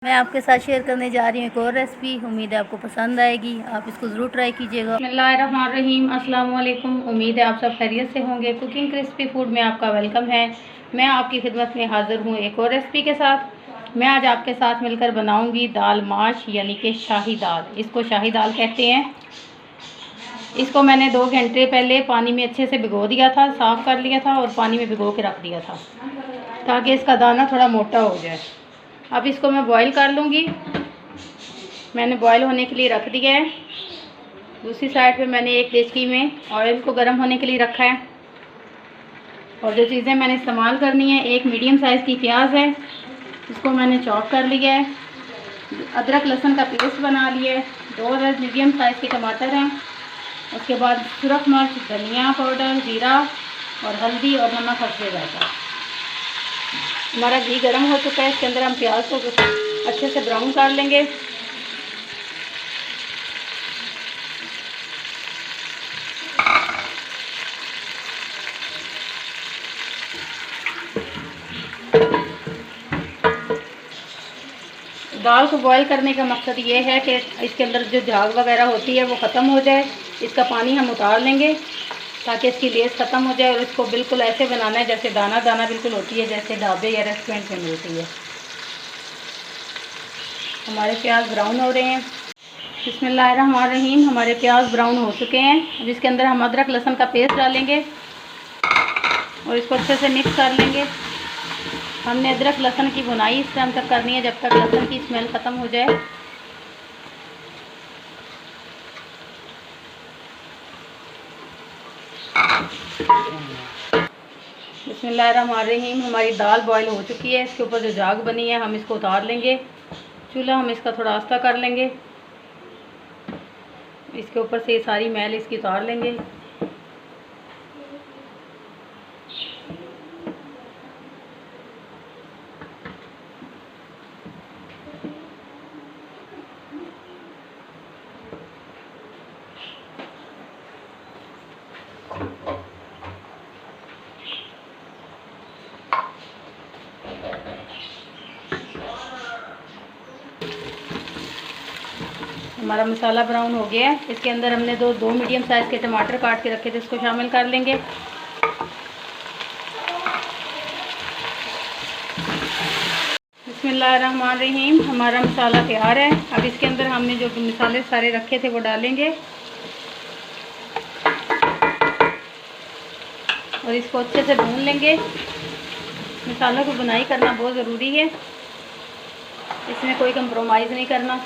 मैं आपके साथ शेयर करने जा रही हूँ एक और रेसिपी। उम्मीद है आपको पसंद आएगी, आप इसको ज़रूर ट्राई कीजिएगा। बिस्मिल्लाहिर्रहमानिर्रहीम, अस्सलाम वालेकुम। उम्मीद है आप सब खैरियत से होंगे। कुकिंग क्रिस्पी फूड में आपका वेलकम है। मैं आपकी खिदमत में हाज़िर हूँ एक और रेसिपी के साथ। मैं आज आपके साथ मिलकर बनाऊँगी दाल माश यानी कि शाही दाल। इसको शाही दाल कहते हैं। इसको मैंने 2 घंटे पहले पानी में अच्छे से भिगो दिया था, साफ़ कर लिया था और पानी में भिगो के रख दिया था ताकि इसका दाना थोड़ा मोटा हो जाए। अब इसको मैं बॉईल कर लूँगी। मैंने बॉईल होने के लिए रख दिया है। दूसरी साइड पे मैंने एक डेचकी में ऑयल को गर्म होने के लिए रखा है। और जो चीज़ें मैंने इस्तेमाल करनी है, एक मीडियम साइज़ की प्याज है, इसको मैंने चॉप कर लिया है। अदरक लहसुन का पेस्ट बना लिया है। 2 अदद मीडियम साइज़ के टमाटर हैं। उसके बाद सुरख मिर्च, धनिया पाउडर, जीरा और हल्दी और नमक हल्के जाता है। हमारा घी गर्म हो चुका है। इसके अंदर हम प्याज को अच्छे से ब्राउन कर लेंगे। दाल को बॉईल करने का मकसद ये है कि इसके अंदर जो झाग वगैरह होती है वो ख़त्म हो जाए। इसका पानी हम उतार लेंगे ताकि इसकी लेस ख़त्म हो जाए। और इसको बिल्कुल ऐसे बनाना है जैसे दाना दाना बिल्कुल होती है, जैसे ढाबे या रेस्टोरेंट में मिलती है। हमारे प्याज ब्राउन हो रहे हैं। बिस्मिल्लाहिर्रहमानिर्रहीम, हमारे प्याज ब्राउन हो चुके हैं। अब इसके अंदर हम अदरक लहसुन का पेस्ट डालेंगे और इसको अच्छे से मिक्स कर लेंगे। हमने अदरक लहसुन की भुनाई इस टाइम तक करनी है जब तक लहसुन की स्मेल ख़त्म हो जाए। बिस्मिल्लाहिर्रहमानिर्रहीम, हमारी दाल बॉईल हो चुकी है। इसके ऊपर जो झाग बनी है हम इसको उतार लेंगे। चूल्हा हम इसका थोड़ा आस्ता कर लेंगे। इसके ऊपर से सारी मैल इसकी उतार लेंगे। हमारा मसाला ब्राउन हो गया है। इसके अंदर हमने दो मीडियम साइज़ के टमाटर काट के रखे थे, इसको शामिल कर लेंगे। बिस्मिल्लाहिर्रहमानिर्रहीम, हमारा मसाला तैयार है। अब इसके अंदर हमने जो मसाले सारे रखे थे वो डालेंगे और इसको अच्छे से भून लेंगे। मसालों को बुनाई करना बहुत ज़रूरी है, इसमें कोई कंप्रोमाइज़ नहीं करना।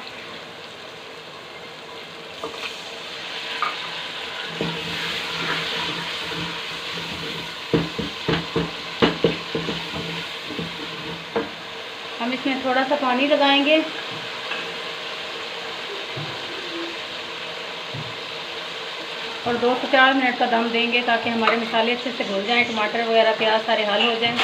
हम इसमें थोड़ा सा पानी लगाएंगे और 2 से 4 मिनट का दम देंगे ताकि हमारे मसाले अच्छे से घुल जाएं, टमाटर वगैरह प्याज सारे हल हो जाएं।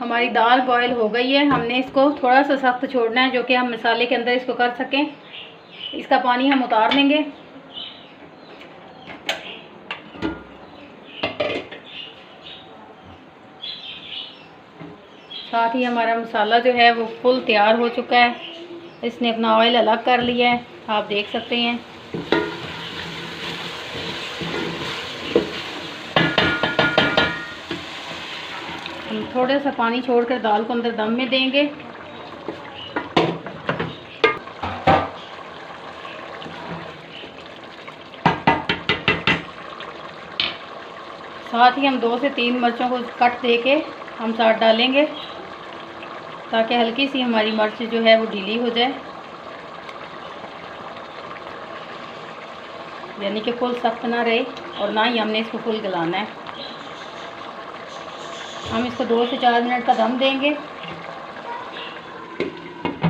हमारी दाल बॉईल हो गई है। हमने इसको थोड़ा सा सख्त छोड़ना है जो कि हम मसाले के अंदर इसको कर सकें। इसका पानी हम उतार लेंगे। साथ ही हमारा मसाला जो है वो फुल तैयार हो चुका है। इसने अपना ऑयल अलग कर लिया है, आप देख सकते हैं। हम थोड़ा सा पानी छोड़कर दाल को अंदर दम में देंगे। साथ ही हम 2 से 3 मिर्चों को कट दे के हम साथ डालेंगे ताकि हल्की सी हमारी मिर्च जो है वो ढीली हो जाए, यानी कि फुल सख्त ना रहे और ना ही हमने इसको फुल गलाना है। हम इसको 2 से 4 मिनट का दम देंगे।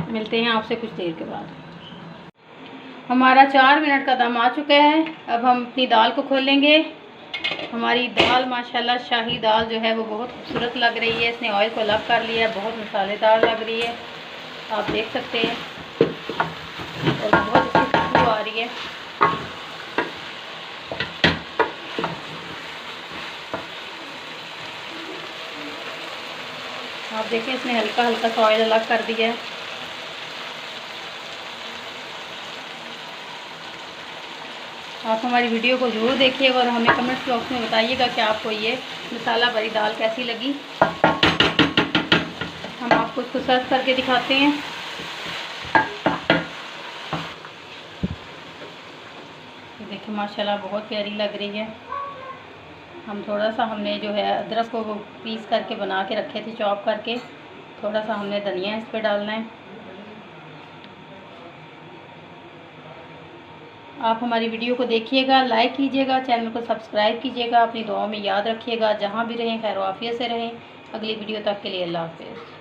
मिलते हैं आपसे कुछ देर के बाद। हमारा 4 मिनट का दम आ चुका है। अब हम अपनी दाल को खोलेंगे। हमारी दाल माशाल्लाह शाही दाल जो है वो बहुत खूबसूरत लग रही है। इसने ऑयल को अलग कर लिया है, बहुत मसालेदार लग रही है, आप देख सकते हैं। और बहुत अच्छी खुशबू आ रही है। अब देखें इसने हल्का हल्का सा ऑयल अलग कर दिया है। आप हमारी वीडियो को ज़रूर देखिएगा और हमें कमेंट्स बॉक्स में बताइएगा कि आपको ये मसाला भरी दाल कैसी लगी। हम आपको इसको सर्व करके दिखाते हैं। देखिए माशाल्लाह बहुत प्यारी लग रही है। हम थोड़ा सा हमने जो है अदरक को पीस करके बना के रखे थे, चॉप करके, थोड़ा सा हमने धनिया इस पर डालना है। आप हमारी वीडियो को देखिएगा, लाइक कीजिएगा, चैनल को सब्सक्राइब कीजिएगा, अपनी दुआओं में याद रखिएगा। जहाँ भी रहें खैर आफियत से रहें। अगली वीडियो तक के लिए अल्लाह हाफ़िज़।